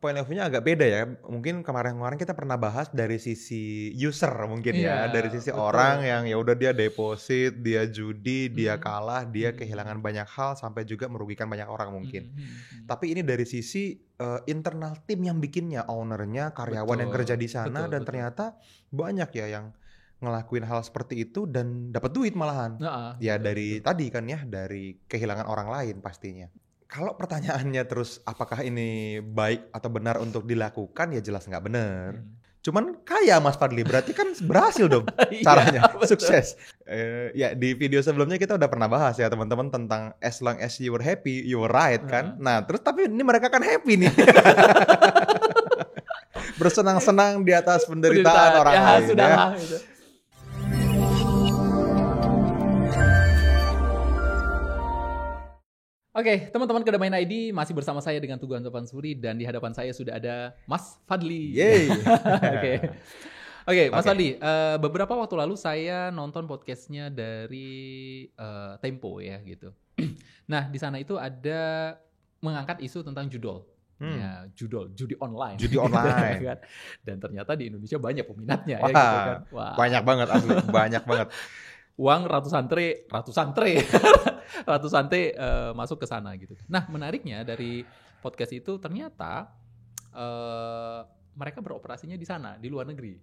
point of view-nya agak beda ya. Mungkin kemarin-kemarin kita pernah bahas dari sisi user mungkin ya, Iya, dari sisi betul. orang yang ya udah dia deposit, dia judi, dia kalah, dia Hmm. kehilangan banyak hal sampai juga merugikan banyak orang mungkin. Hmm. Tapi ini dari sisi internal tim yang bikinnya, ownernya, karyawan yang kerja di sana, dan ternyata banyak ya yang ngelakuin hal seperti itu dan dapat duit malahan. Ya dari tadi kan ya, dari kehilangan orang lain pastinya. Kalau pertanyaannya terus apakah ini baik atau benar untuk dilakukan, ya jelas nggak benar. Cuman kaya Mas Fadli, berarti kan berhasil dong caranya, sukses. Ya di video sebelumnya kita udah pernah bahas ya teman-teman tentang as long as you were happy, you were right kan. Nah terus tapi ini mereka kan happy nih. Bersenang-senang di atas penderitaan orang ya, lain sudah ya. Gitu. Oke, teman-teman Kedamaian ID masih bersama saya dengan Tugu Antopan Suri dan di hadapan saya sudah ada Mas Fadli. Yeay. Oke, Mas Fadli, beberapa waktu lalu saya nonton podcastnya dari Tempo ya gitu. Nah, di sana itu ada mengangkat isu tentang judol. Ya, judi online. Judi online. Kan? Dan ternyata di Indonesia banyak peminatnya. Wah, ya, gitu kan? Wah. Banyak banget asli, banyak banget. Uang ratusan tre masuk ke sana gitu. Nah, menariknya dari podcast itu ternyata mereka beroperasinya di sana, di luar negeri.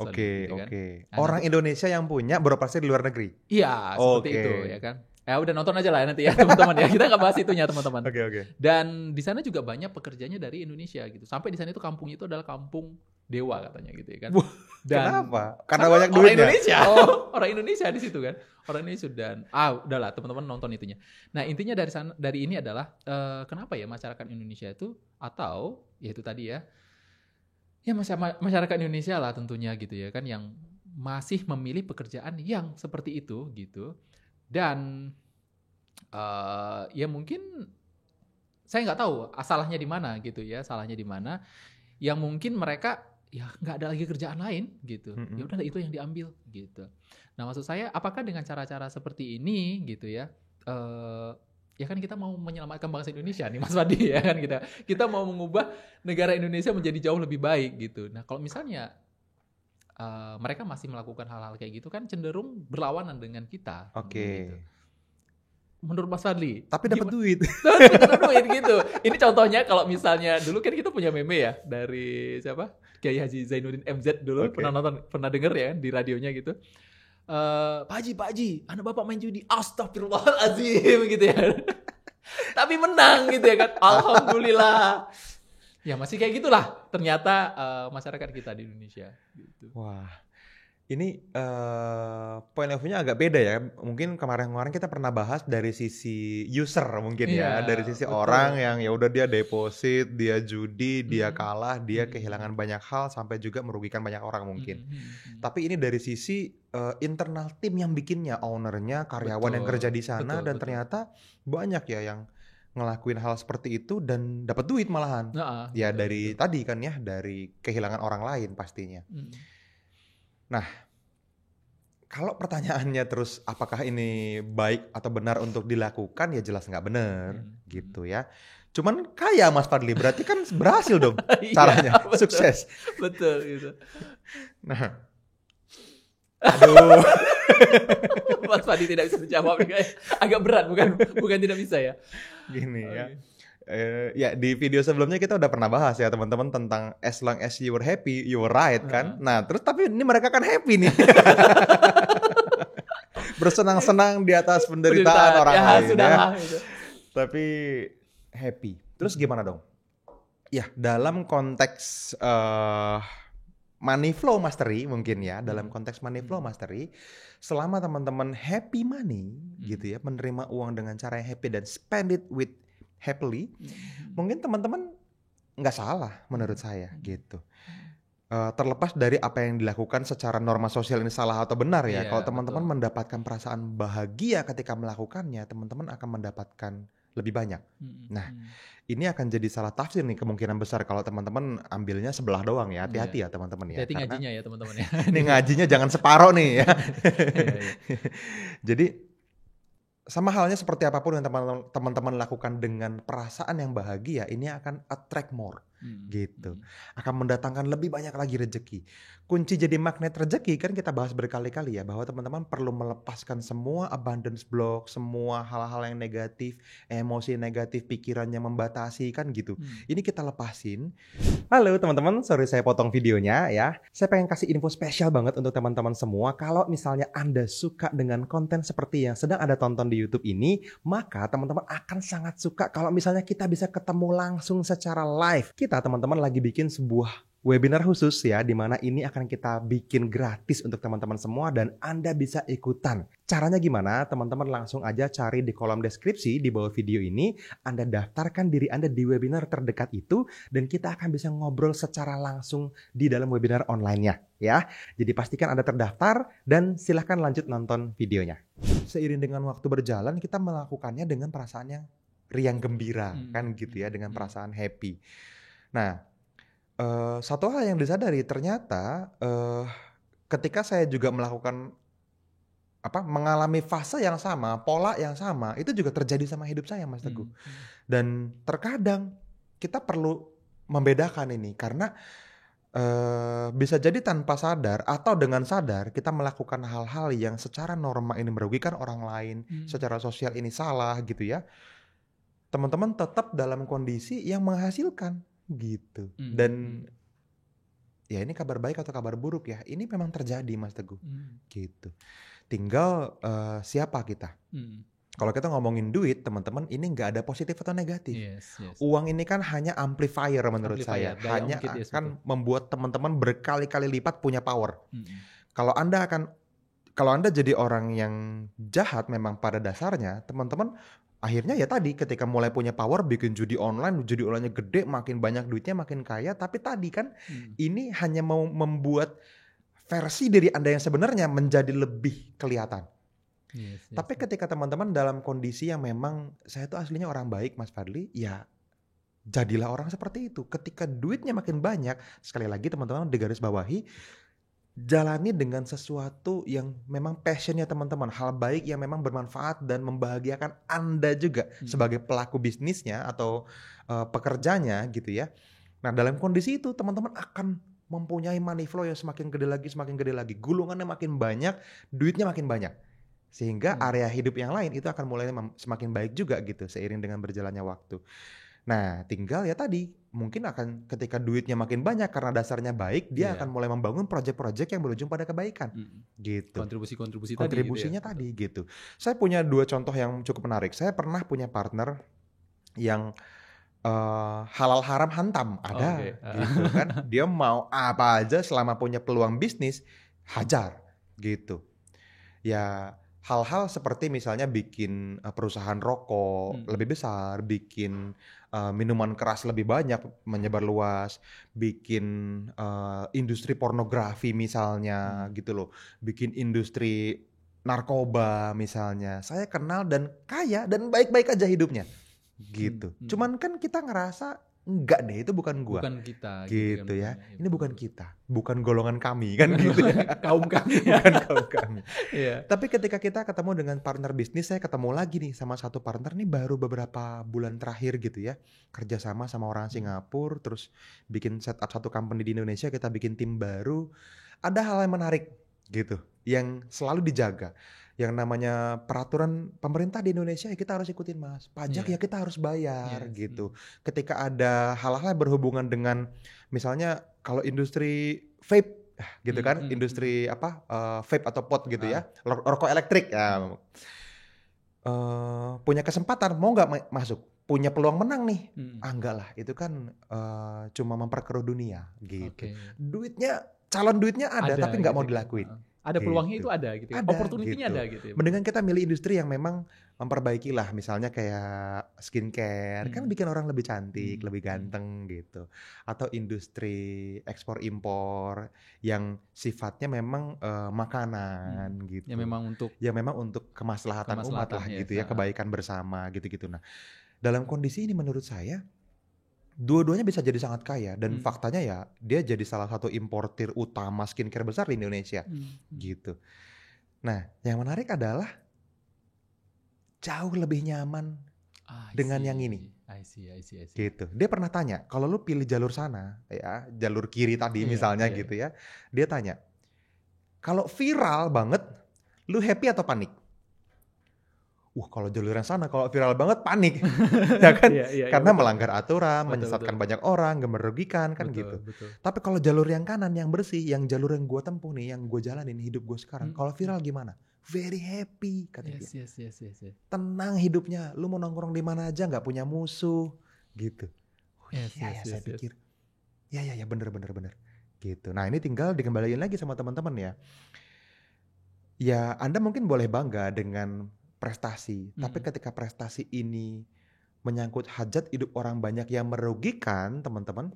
Oke. Nah, orang Indonesia yang punya beroperasi di luar negeri? Iya, seperti itu ya kan. Ya udah nonton aja lah nanti ya teman-teman ya. Kita nggak bahas itunya teman-teman. Oke. Dan di sana juga banyak pekerjanya dari Indonesia gitu. Sampai di sana itu kampung itu adalah kampung dewa katanya gitu ya kan. Dan kenapa? Karena banyak duitnya. Orang Indonesia. Orang Indonesia di situ kan. Orang Indonesia dan udahlah teman-teman nonton itunya. Nah, intinya dari ini adalah kenapa ya masyarakat Indonesia itu atau ya itu tadi ya. Ya masyarakat Indonesia lah tentunya gitu ya kan yang masih memilih pekerjaan yang seperti itu gitu. Dan ya mungkin saya nggak tahu salahnya di mana gitu ya, salahnya di mana yang mungkin mereka ya nggak ada lagi kerjaan lain gitu, ya udahlah itu yang diambil gitu. Nah maksud saya apakah dengan cara-cara seperti ini gitu ya, ya kan kita mau menyelamatkan bangsa Indonesia nih Mas Fadli ya kan kita mau mengubah negara Indonesia menjadi jauh lebih baik gitu. Nah kalau misalnya mereka masih melakukan hal-hal kayak gitu kan cenderung berlawanan dengan kita. Oke. Gitu. Menurut Mas Fadli. Tapi dapat duit. Dapat duit gitu. Ini contohnya kalau misalnya dulu kan kita punya meme ya dari siapa? Kiai Haji Zainuddin MZ dulu pernah denger ya di radionya gitu. Pak Haji, anak bapak main judi, astagfirullahaladzim gitu ya. Tapi menang gitu ya kan. Alhamdulillah. Ya masih kayak gitulah ternyata masyarakat kita di Indonesia gitu. Wah, ini point of view-nya agak beda ya. Mungkin kemarin-kemarin kita pernah bahas dari sisi user mungkin ya, dari sisi orang yang ya udah dia deposit, dia judi, dia kalah, dia kehilangan banyak hal sampai juga merugikan banyak orang mungkin. Tapi ini dari sisi internal tim yang bikinnya, ownernya, karyawan yang kerja di sana, dan ternyata banyak ya yang ngelakuin hal seperti itu dan dapat duit malahan. Ya dari tadi kan ya, dari kehilangan orang lain pastinya. Nah, kalau pertanyaannya terus apakah ini baik atau benar untuk dilakukan, ya jelas nggak benar gitu ya. Cuman kaya Mas Fadli, berarti kan berhasil dong caranya, sukses. Betul gitu. Nah, aduh. Mas Fadli tidak bisa menjawab, agak berat bukan tidak bisa ya. Gini ya. Ya di video sebelumnya kita udah pernah bahas ya teman-teman tentang as long as you were happy, you were right kan. Nah terus tapi ini mereka kan happy nih. Bersenang-senang di atas penderitaan orang lain ya. Gitu. Tapi happy. Terus gimana dong? Ya dalam konteks money flow mastery mungkin ya. Dalam konteks money flow mastery, selama teman-teman happy money gitu ya, menerima uang dengan cara yang happy dan spend it with happily, mungkin teman-teman nggak salah menurut saya gitu. Terlepas dari apa yang dilakukan secara norma sosial ini salah atau benar ya. Kalau teman-teman mendapatkan perasaan bahagia ketika melakukannya, teman-teman akan mendapatkan lebih banyak. Nah, ini akan jadi salah tafsir nih kemungkinan besar kalau teman-teman ambilnya sebelah doang ya. Hati-hati ya teman-teman ya. Hati-hati ngajinya ya teman-teman ya. Ini ngajinya jangan separoh nih ya. Jadi sama halnya seperti apapun yang teman-teman lakukan dengan perasaan yang bahagia, ini akan attract more. gitu. Akan mendatangkan lebih banyak lagi rezeki. Kunci jadi magnet rezeki kan kita bahas berkali-kali ya, bahwa teman-teman perlu melepaskan semua abundance block, semua hal-hal yang negatif, emosi negatif, pikiran yang membatasi kan gitu. Ini kita lepasin. Halo teman-teman, sorry saya potong videonya ya. Saya pengen kasih info spesial banget untuk teman-teman semua. Kalau misalnya Anda suka dengan konten seperti yang sedang Anda tonton di YouTube ini, maka teman-teman akan sangat suka kalau misalnya kita bisa ketemu langsung secara live. Kita teman-teman lagi bikin sebuah webinar khusus ya, di mana ini akan kita bikin gratis untuk teman-teman semua dan Anda bisa ikutan. Caranya gimana? Teman-teman langsung aja cari di kolom deskripsi di bawah video ini, Anda daftarkan diri Anda di webinar terdekat itu dan kita akan bisa ngobrol secara langsung di dalam webinar online-nya ya. Jadi pastikan Anda terdaftar dan silahkan lanjut nonton videonya. Seiring dengan waktu berjalan, kita melakukannya dengan perasaan yang riang gembira kan gitu ya, dengan perasaan happy. Nah, satu hal yang disadari ternyata ketika saya juga mengalami fase yang sama, pola yang sama, itu juga terjadi sama hidup saya, Mas Teguh. Dan terkadang kita perlu membedakan ini karena bisa jadi tanpa sadar atau dengan sadar kita melakukan hal-hal yang secara norma ini merugikan orang lain, secara sosial ini salah gitu ya. Teman-teman tetap dalam kondisi yang menghasilkan gitu. Dan ya ini kabar baik atau kabar buruk ya, ini memang terjadi Mas Teguh gitu. Tinggal siapa kita. Kalau kita ngomongin duit teman-teman, ini nggak ada positif atau negatif. Uang ini kan hanya amplifier menurut saya, hanya akan membuat teman-teman berkali-kali lipat punya power. Kalau Anda jadi orang yang jahat memang pada dasarnya, teman-teman akhirnya ya tadi ketika mulai punya power bikin judi online-nya gede, makin banyak duitnya, makin kaya. Tapi tadi kan ini hanya mau membuat versi diri Anda yang sebenarnya menjadi lebih kelihatan. Tapi ketika teman-teman dalam kondisi yang memang saya tuh aslinya orang baik Mas Fadli, ya jadilah orang seperti itu. Ketika duitnya makin banyak, sekali lagi teman-teman digaris bawahi, jalani dengan sesuatu yang memang passionnya teman-teman, hal baik yang memang bermanfaat dan membahagiakan Anda juga sebagai pelaku bisnisnya atau pekerjanya gitu ya. Nah dalam kondisi itu teman-teman akan mempunyai money flow yang semakin gede lagi, gulungannya makin banyak, duitnya makin banyak. Sehingga area hidup yang lain itu akan mulai semakin baik juga gitu seiring dengan berjalannya waktu. Nah tinggal ya tadi, mungkin akan ketika duitnya makin banyak karena dasarnya baik, dia akan mulai membangun proyek-proyek yang berujung pada kebaikan gitu. Kontribusinya tadi gitu. Saya punya 2 contoh yang cukup menarik. Saya pernah punya partner yang halal haram hantam ada gitu kan. Dia mau apa aja selama punya peluang bisnis, hajar gitu. Ya hal-hal seperti misalnya bikin perusahaan rokok lebih besar, bikin minuman keras lebih banyak menyebar luas, bikin industri pornografi misalnya gitu loh, bikin industri narkoba misalnya. Saya kenal dan kaya dan baik-baik aja hidupnya gitu. Cuman kan kita ngerasa enggak deh, itu bukan gua. Bukan kita gitu ya. Ini bukan kita, bukan golongan kami kan gitu ya. Kaum kami. Bukan kaum kami. Tapi ketika kita ketemu dengan partner bisnis, saya ketemu lagi nih sama satu partner nih baru beberapa bulan terakhir gitu ya. Kerjasama sama orang Singapura, terus bikin setup satu company di Indonesia, kita bikin tim baru. Ada hal yang menarik gitu, yang selalu dijaga. Yang namanya peraturan pemerintah di Indonesia ya kita harus ikutin Mas. Pajak ya kita harus bayar gitu. Ketika ada hal-hal yang berhubungan dengan misalnya kalau industri vape gitu kan, industri vape atau pot gitu ya, rokok elektrik ya. Punya kesempatan mau nggak masuk? Punya peluang menang nih? Enggak lah, itu kan cuma memperkeruh dunia gitu. Calon duitnya ada tapi nggak mau dilakuin. Ada peluangnya itu ada gitu ya. Opportunity-nya gitu. ada gitu ya. Mendingan kita milih industri yang memang memperbaiki lah. Misalnya kayak skincare. Kan bikin orang lebih cantik, lebih ganteng gitu. Atau industri ekspor impor yang sifatnya memang makanan gitu. Yang memang untuk kemaslahatan umat lah gitu ya. Kebaikan bersama gitu-gitu. Nah dalam kondisi ini menurut saya dua-duanya bisa jadi sangat kaya dan faktanya ya dia jadi salah satu importir utama skincare besar di Indonesia gitu. Nah yang menarik adalah jauh lebih nyaman dengan yang ini. I see. Gitu. Dia pernah tanya, kalau lu pilih jalur sana, ya jalur kiri tadi Iya, misalnya iya. gitu ya, dia tanya, kalau viral banget, lu happy atau panik? Kalau jalur yang sana, kalau viral banget panik, ya kan? Iya, Karena betul. melanggar aturan, Betul. menyesatkan banyak orang, gak merugikan kan gitu. Betul. Tapi kalau jalur yang kanan, yang bersih, yang jalur yang gue tempuh nih, yang gue jalanin hidup gue sekarang, kalau viral gimana? Very happy kata dia. Yes. Tenang hidupnya, lu mau nongkrong di mana aja, nggak punya musuh, gitu. Yes. Saya pikir, ya bener. Gitu. Nah ini tinggal dikembaliin lagi sama teman-teman ya. Ya Anda mungkin boleh bangga dengan prestasi, tapi ketika prestasi ini menyangkut hajat hidup orang banyak yang merugikan teman-teman,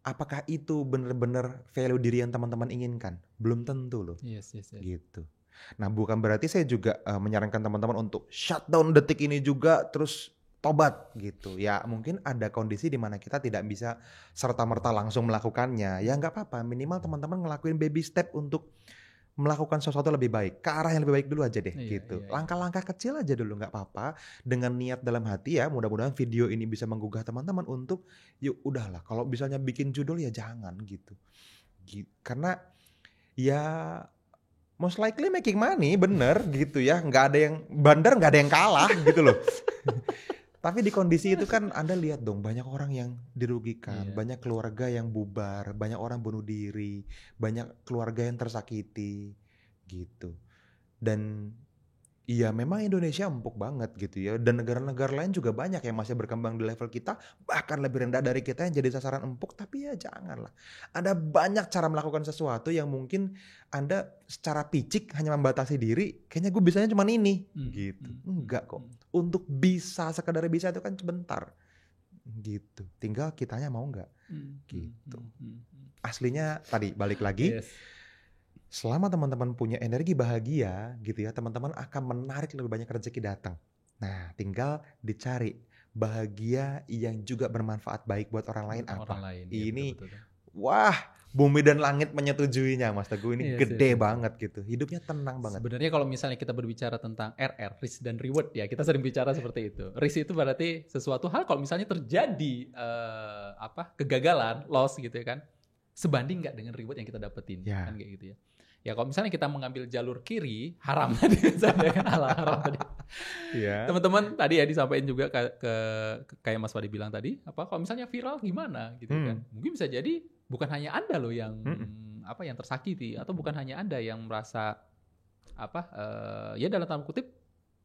apakah itu benar-benar value diri yang teman-teman inginkan? Belum tentu loh. Yes. Gitu. Nah bukan berarti saya juga menyarankan teman-teman untuk shutdown detik ini juga terus tobat gitu. Ya mungkin ada kondisi di mana kita tidak bisa serta-merta langsung melakukannya. Ya nggak apa-apa, minimal teman-teman ngelakuin baby step untuk melakukan sesuatu lebih baik, ke arah yang lebih baik dulu aja deh gitu. Langkah-langkah kecil aja dulu nggak apa-apa, dengan niat dalam hati ya, mudah-mudahan video ini bisa menggugah teman-teman untuk yuk udahlah kalau misalnya bikin judul ya jangan gitu. Karena ya most likely making money bener gitu ya, nggak ada yang bandar, nggak ada yang kalah gitu loh. Tapi di kondisi itu kan Anda lihat dong banyak orang yang dirugikan, banyak keluarga yang bubar, banyak orang bunuh diri, banyak keluarga yang tersakiti gitu. Dan iya memang Indonesia empuk banget gitu ya, dan negara-negara lain juga banyak yang masih berkembang di level kita, bahkan lebih rendah dari kita yang jadi sasaran empuk, tapi ya janganlah. Ada banyak cara melakukan sesuatu yang mungkin Anda secara picik hanya membatasi diri, kayaknya gue bisanya cuma ini gitu. Enggak kok, untuk bisa sekadar bisa itu kan sebentar gitu, tinggal kitanya mau nggak gitu. Aslinya tadi balik lagi, selama teman-teman punya energi bahagia gitu ya, teman-teman akan menarik lebih banyak rezeki datang. Nah, tinggal dicari bahagia yang juga bermanfaat baik buat orang lain apa. Ini betul. Wah, bumi dan langit menyetujuinya Mas Teguh, ini gede banget gitu. Hidupnya tenang banget. Sebenarnya kalau misalnya kita berbicara tentang RR, risk dan reward ya, kita sering bicara seperti itu. Risk itu berarti sesuatu hal kalau misalnya terjadi kegagalan, loss gitu ya kan, sebanding nggak dengan reward yang kita dapetin kan kayak gitu ya. Ya kalau misalnya kita mengambil jalur kiri, haram tadi misalnya kan, haram tadi. Teman-teman tadi ya disampaikan juga ke kayak Mas Wadi bilang tadi, kalau misalnya viral gimana gitu kan. Mungkin bisa jadi bukan hanya Anda loh yang yang tersakiti, atau bukan hanya Anda yang merasa ya dalam tanda kutip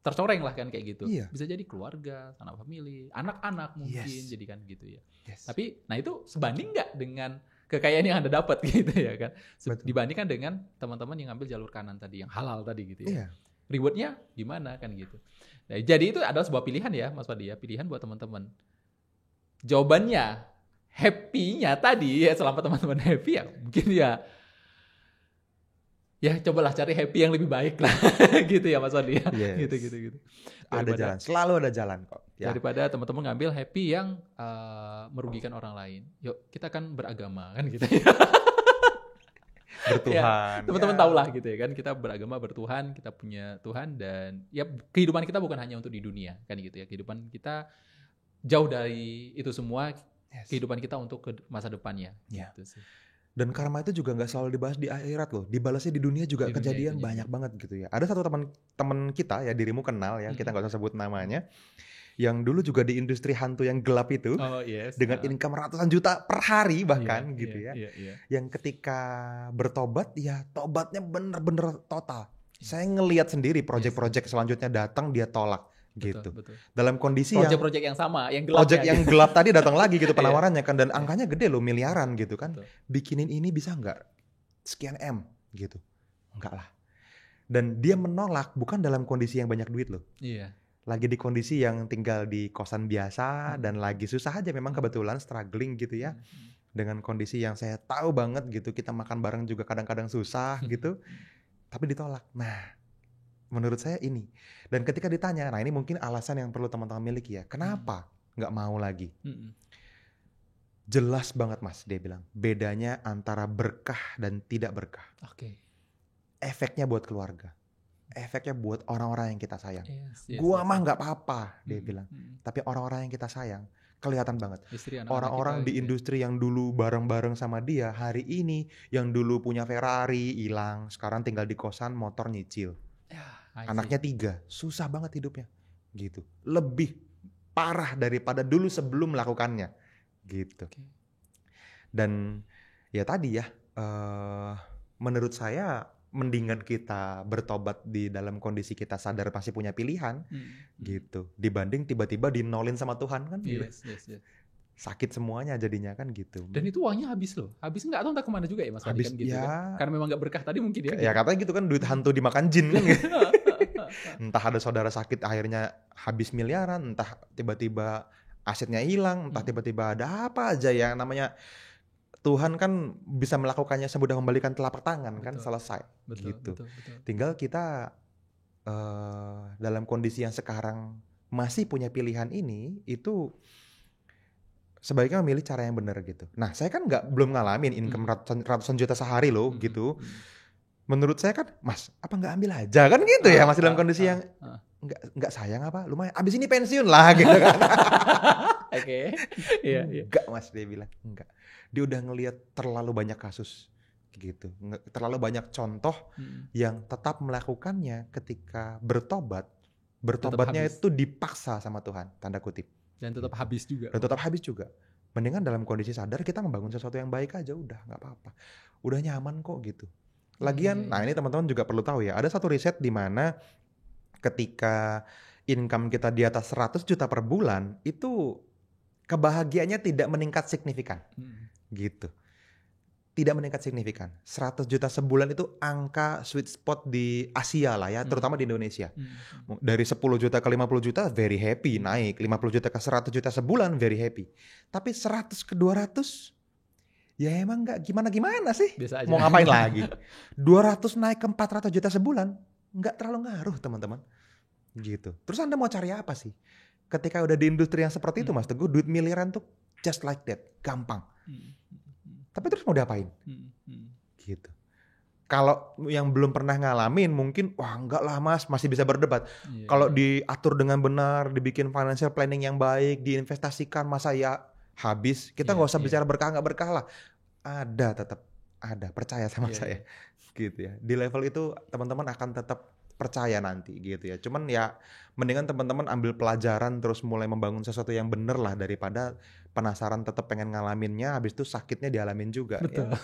tercoreng lah kan kayak gitu. Bisa jadi keluarga, anak family, anak-anak mungkin jadi kan gitu ya. Tapi nah itu sebanding nggak dengan kekayaan yang Anda dapat gitu ya kan. Dibandingkan dengan teman-teman yang ngambil jalur kanan tadi, yang halal tadi gitu ya. Rewardnya gimana kan gitu. Nah, jadi itu adalah sebuah pilihan ya Mas Wadi ya, pilihan buat teman-teman. Jawabannya happy-nya tadi ya, selama teman-teman happy ya mungkin ya cobalah cari happy yang lebih baik lah gitu ya Mas Wadi ya. Gitu. Ada jalan, selalu ada jalan kok. Daripada teman-teman ngambil happy yang merugikan orang lain. Yuk kita kan beragama kan gitu ya. Bertuhan. Teman-teman tahulah gitu ya kan, kita beragama, bertuhan, kita punya Tuhan, dan ya kehidupan kita bukan hanya untuk di dunia kan gitu ya. Kehidupan kita jauh dari itu semua, kehidupan kita untuk ke masa depannya gitu sih. Dan karma itu juga nggak selalu dibahas di akhirat loh, dibalasnya di dunia juga kejadian banyak banget gitu ya. Ada satu teman kita ya, dirimu kenal ya, kita nggak usah sebut namanya, yang dulu juga di industri hantu yang gelap itu, dengan income ratusan juta per hari bahkan gitu ya. Yang ketika bertobat ya tobatnya bener-bener total. Saya ngelihat sendiri project-project selanjutnya datang dia tolak. Gitu. Betul. Dalam kondisi project yang sama, yang gelap. Project yang gelap tadi datang lagi gitu penawarannya kan, dan angkanya gede loh, miliaran gitu kan. Bikinin ini bisa nggak sekian M gitu. Enggak lah. Dan dia menolak bukan dalam kondisi yang banyak duit loh. Lagi di kondisi yang tinggal di kosan biasa dan lagi susah aja, memang kebetulan struggling gitu ya. Dengan kondisi yang saya tahu banget gitu, kita makan bareng juga kadang-kadang susah gitu. Tapi ditolak. Nah, menurut saya ini. Dan ketika ditanya, nah ini mungkin alasan yang perlu teman-teman miliki ya. Kenapa nggak mau lagi? Jelas banget Mas, dia bilang. Bedanya antara berkah dan tidak berkah. Efeknya buat keluarga. efeknya buat orang-orang yang kita sayang. Yes, Gua yes. mah nggak apa-apa, dia Mm, bilang. mm. Tapi orang-orang yang kita sayang, kelihatan banget. Istri, anak-anak Orang-orang kita di gitu ya. industri yang dulu bareng-bareng sama dia, hari ini yang dulu punya Ferrari hilang, sekarang tinggal di kosan, motor nyicil. Ya, I see. Anaknya 3, susah banget hidupnya. Gitu. Lebih parah daripada dulu sebelum melakukannya. Gitu. Oke. Dan ya tadi ya, menurut saya mendingan kita bertobat di dalam kondisi kita sadar masih punya pilihan, gitu, dibanding tiba-tiba dinolin sama Tuhan kan, gitu. Yes. Sakit semuanya jadinya kan gitu. Dan itu uangnya habis loh. Habis nggak tahu entah kemana juga ya Mas Fadi Habis, kan gitu ya. kan. Karena memang nggak berkah tadi mungkin ya. Ya katanya gitu kan, duit hantu dimakan jin kan. Gitu. Entah ada saudara sakit akhirnya habis miliaran, entah tiba-tiba asetnya hilang, entah tiba-tiba ada apa aja ya, namanya Tuhan kan bisa melakukannya semudah membalikan telapak tangan. Betul. Kan selesai. Betul. Tinggal kita dalam kondisi yang sekarang masih punya pilihan ini, itu sebaiknya memilih cara yang benar gitu. Nah, saya kan belum ngalamin income ratusan juta sehari loh gitu. Menurut saya kan, Mas, apa nggak ambil aja kan gitu ya, masih dalam kondisi yang nggak sayang apa, lumayan. Abis ini pensiun lah gitu kan. Oke. Iya. Enggak, Mas, dia bilang enggak. Dia udah ngelihat terlalu banyak kasus gitu, terlalu banyak contoh yang tetap melakukannya ketika bertobatnya itu dipaksa sama Tuhan, tanda kutip. Dan tetap habis juga. Mendingan dalam kondisi sadar kita membangun sesuatu yang baik aja, udah nggak apa-apa, udah nyaman kok gitu. Lagian, nah ini teman-teman juga perlu tahu ya, ada satu riset di mana ketika income kita di atas 100 juta per bulan, itu kebahagiaannya tidak meningkat signifikan. Gitu. Tidak meningkat signifikan. 100 juta sebulan itu angka sweet spot di Asia lah ya, terutama di Indonesia. Dari 10 juta ke 50 juta very happy, naik. 50 juta ke 100 juta sebulan very happy. Tapi 100 ke 200 ya emang nggak gimana-gimana sih. Biasa aja. Mau ngapain lagi? 200 naik ke 400 juta sebulan nggak terlalu ngaruh, teman-teman. Gitu. Terus Anda mau cari apa sih? Ketika udah di industri yang seperti itu, Mas Teguh, duit miliaran tuh just like that, gampang. Tapi terus mau diapain? Gitu. Kalau yang belum pernah ngalamin mungkin, wah enggak lah Mas, masih bisa berdebat. Kalau diatur dengan benar, dibikin financial planning yang baik, diinvestasikan, masa ya habis. Kita nggak usah bicara berkah nggak berkah lah. Tetap ada, percaya sama saya. Gitu ya. Di level itu teman-teman akan tetap percaya nanti gitu ya. Cuman ya mendingan teman-teman ambil pelajaran terus mulai membangun sesuatu yang bener lah, daripada penasaran tetap pengen ngalaminnya, habis itu sakitnya dialamin juga. Betul.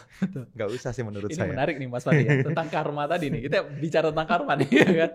Gak usah sih menurut ini saya. Ini menarik nih Mas Fadi ya, tentang karma tadi nih. Kita bicara tentang karma nih ya kan.